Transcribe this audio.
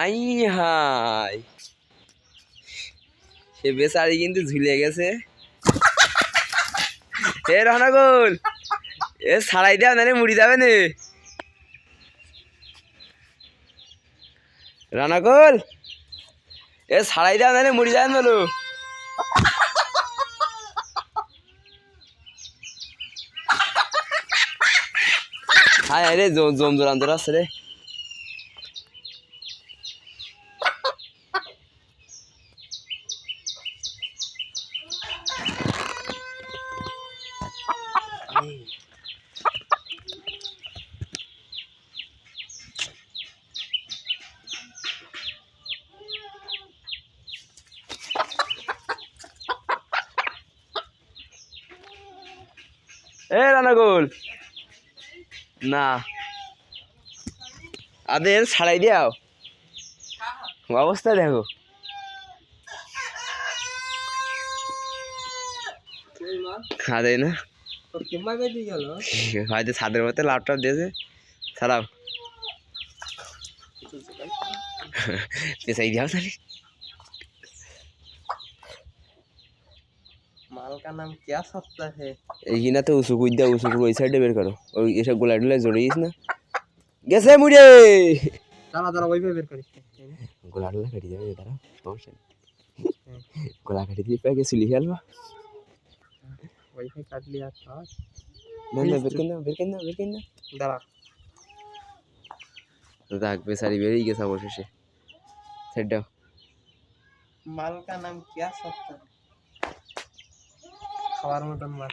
I high, সে বেচারি কিন্তু ঝুলে গেছে। এ রহনাকুল, এ ছাড়াই দেওয়া নাহলে মুড়ি যাবে না। রহনাকুল, এ ছাড়াই দেওয়া নাহলে মুড়ি যাবেন বলো। হায় রে জম জোরান্তর আছে রে। এ রানাকুল, না আদের ছাড়াই দিয়াও, অবস্থা দেখো। খাদে না হয়তো ছাদের মধ্যে ল্যাপটপ দিয়েছে। ছাড়াও, পেছাই দিয়াও তাহলে। माल का नाम क्या सकता है? এইখানে তো উঁচু কুই দাও, উঁচু ওই সাইডে বের করো। ওই এসব গোলা টোলা জড়িয়েছ না, গেছে মুড়ে। दाना दाना वही पे बेर करिस গোলা টোলা কেটে যাবে, দাঁড়া সমস্যা নেই। গোলা কেটে দিয়ে প্যাকে চুলি খেলবা। वही पे काट लिया था না না, বের কেন বের কেন বের কেন दाना দেখ বেচারি বেরিয়ে গেছে অবশেষে। সাইড দাও। माल का नाम क्या सकता है? खावार मटन माल।